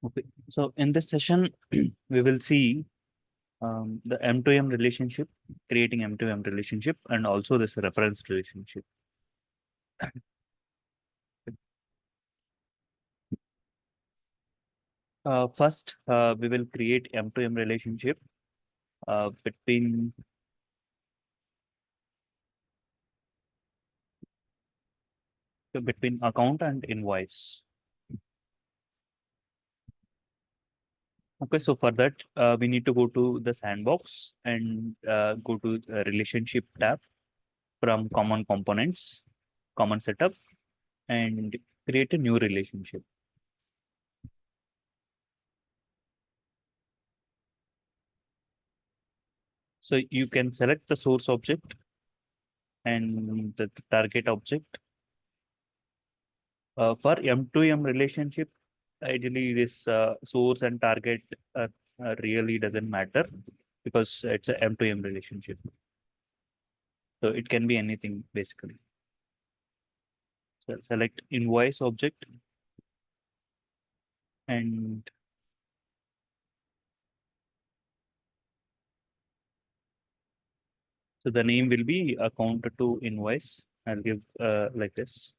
Okay, so in this session, we will see the M2M relationship, creating M2M relationship, and also this reference relationship. First, we will create M2M relationship between account and invoice. Okay, so for that, we need to go to the sandbox and go to the relationship tab from common components, common setup, and create a new relationship. So you can select the source object and the target object. For M2M relationship, ideally this source and target really doesn't matter because it's a M2M relationship. So it can be anything basically. So select invoice object and so the name will be account to invoice. I'll give like this.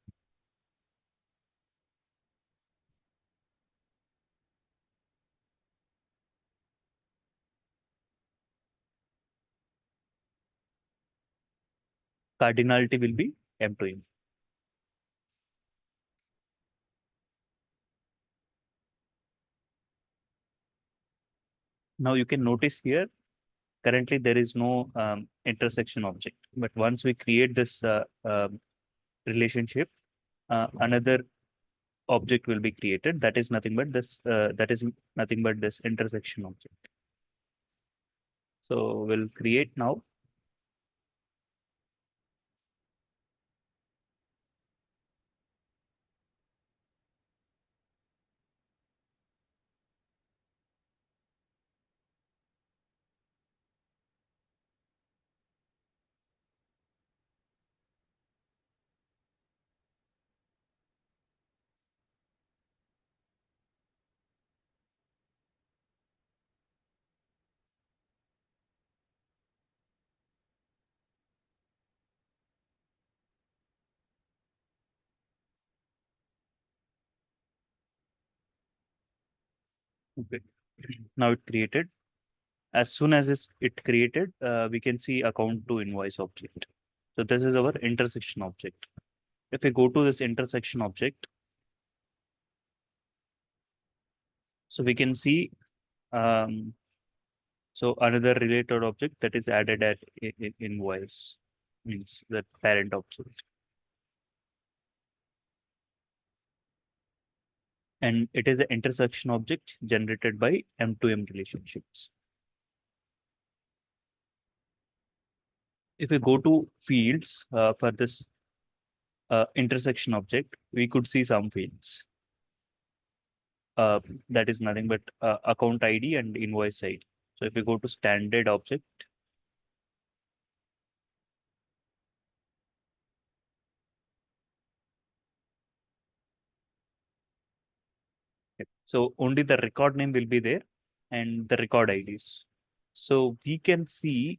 Cardinality will be M2M. Now you can notice here, currently there is no intersection object. But once we create this relationship, another object will be created. That is nothing but this. That is nothing but this intersection object. So we'll create now. Okay. Now it created. As soon as it created, we can see account to invoice object. So this is our intersection object. If we go to this intersection object, so we can see so another related object that is added at invoice means the parent object. And it is an intersection object generated by M2M relationships. If we go to fields for this intersection object, we could see some fields. That is nothing but account ID and invoice ID. So if we go to standard object, so only the record name will be there and the record IDs. So we can see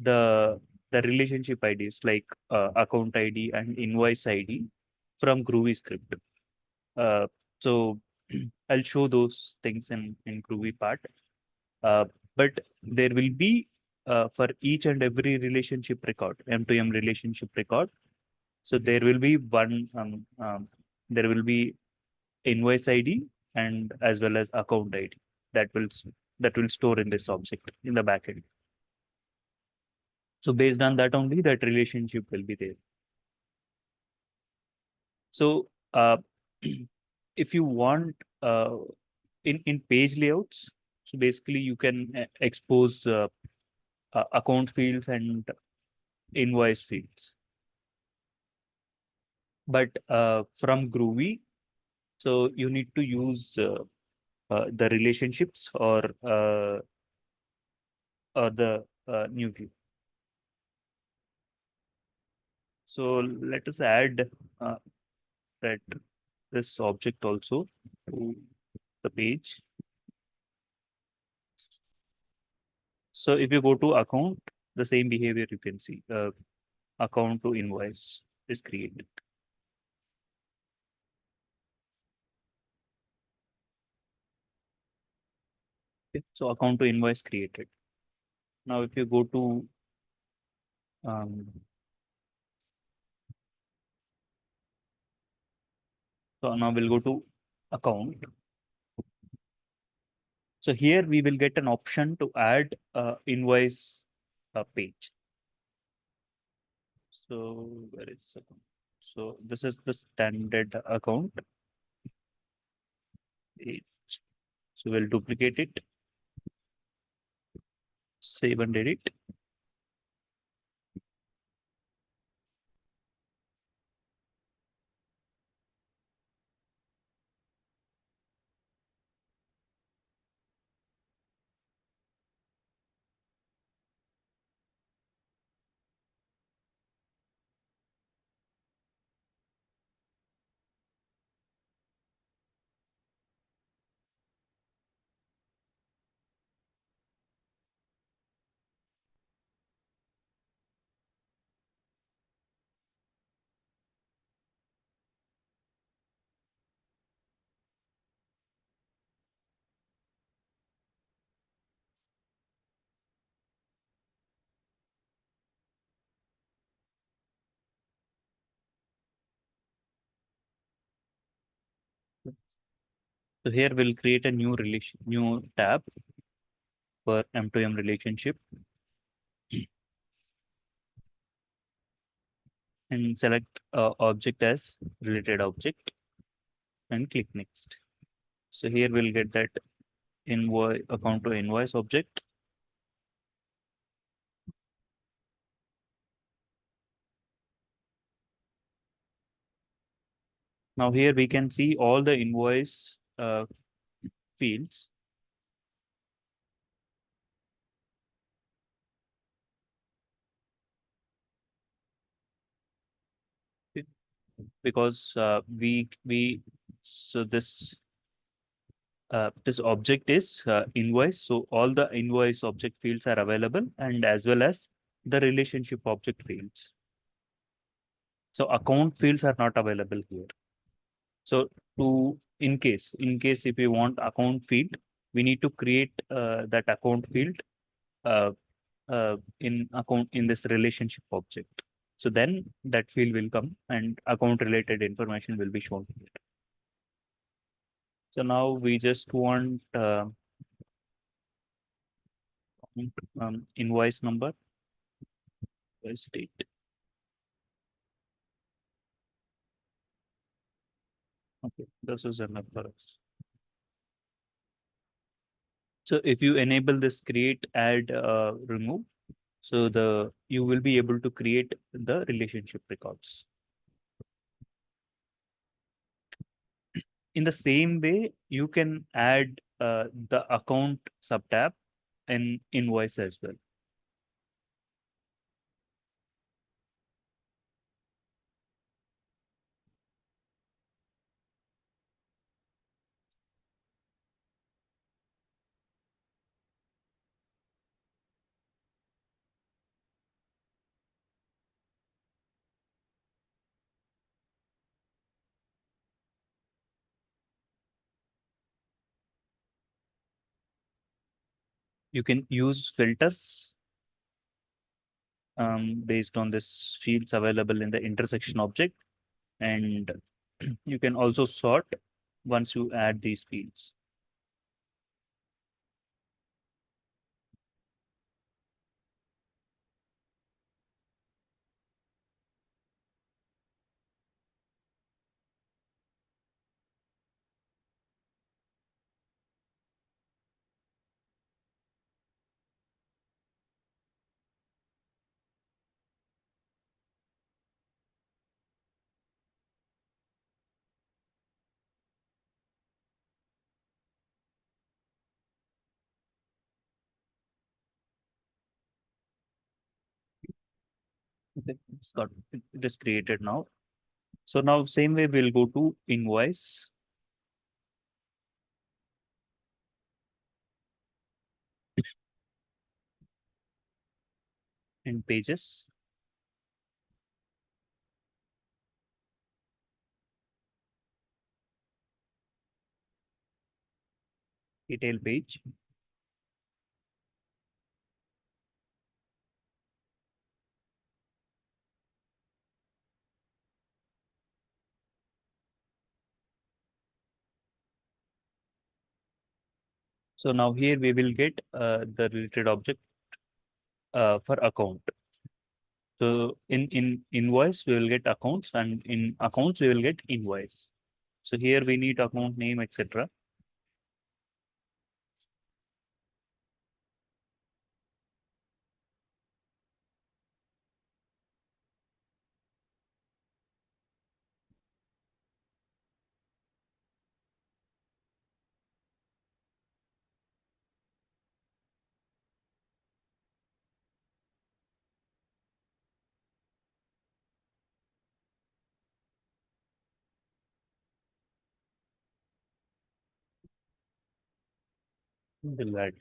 the relationship IDs like account ID and invoice ID from Groovy script. So I'll show those things in Groovy part. But there will be for each and every relationship record, M2M relationship record. So there will be there will be invoice ID and as well as account ID that will store in this object in the backend. So based on that only that relationship will be there. So if you want in page layouts, so basically you can expose account fields and invoice fields. But from Groovy, so you need to use the relationships or the new view. So let us add that this object also to the page. So if you go to account, the same behavior you can see. Account to invoice is created. Okay, so account to invoice created. Now if you go to um, so now we'll go to account. So here we will get an option to add invoice page. So where is account? So this is the standard account page. So we'll duplicate it, save and edit. So here we'll create a new tab for M2M relationship and select object as related object and click next. So here we'll get that invoice account to invoice object. Now here we can see all the invoice fields. Because we so this object is invoice, so all the invoice object fields are available, and as well as the relationship object fields. So account fields are not available here. So to in case if we want account field, we need to create that account field uh, in this relationship object. So then that field will come and account related information will be shown here. So now we just want invoice number, invoice date. Okay, this is enough for us. So if you enable this create, add, remove, so you will be able to create the relationship records. In the same way, you can add the account subtab in invoice as well. You can use filters based on this fields available in the intersection object, and you can also sort once you add these fields. Okay, it is created now. So now same way we'll go to invoice. and pages. Detail page. So now here we will get the related object for account. So in invoice we will get accounts, and in accounts we will get invoice. So here we need account name, etc. We'll add.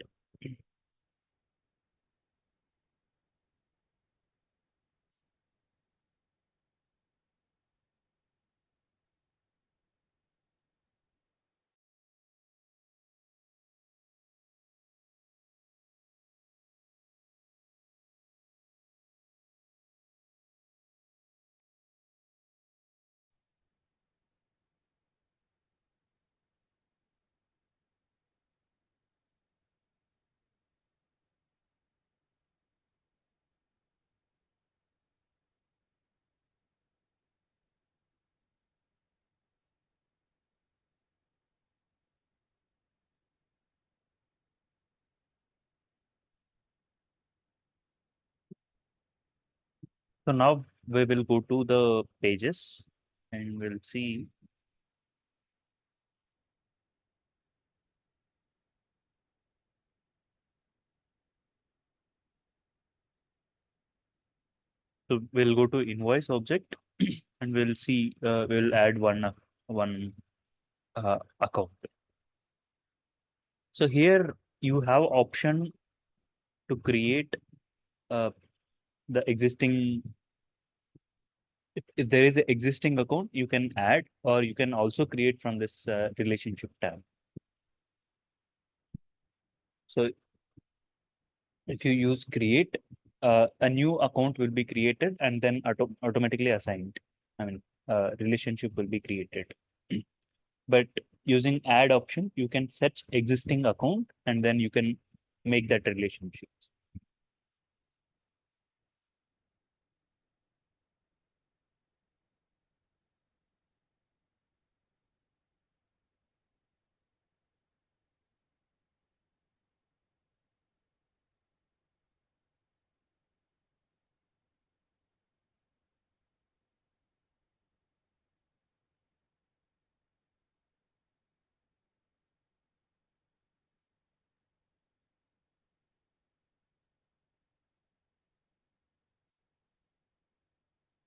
So now we will go to the pages and we'll see. So we'll go to invoice object and we'll see. We'll add one account. So here you have option to create uh, the existing. If there is an existing account, you can add, or you can also create from this relationship tab. So if you use create, a new account will be created and then automatically assigned. I mean, relationship will be created. But using add option, you can search existing account and then you can make that relationship.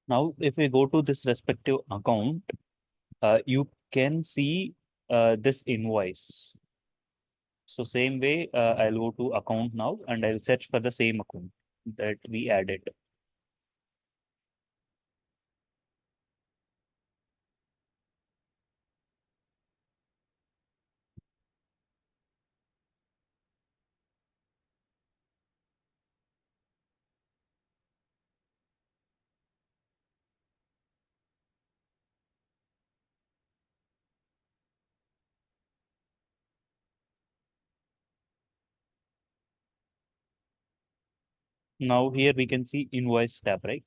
Now, if we go to this respective account, you can see this invoice. So same way, I'll go to account now and I'll search for the same account that we added. Now here we can see invoice tab, right?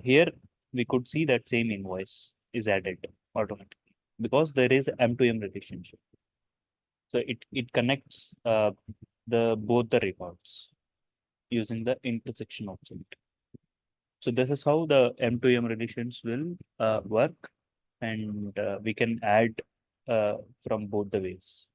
Here we could see that same invoice is added automatically because there is M2M relationship. So it connects the both the records using the intersection object. So this is how the M2M relations will work, and we can add from both the ways.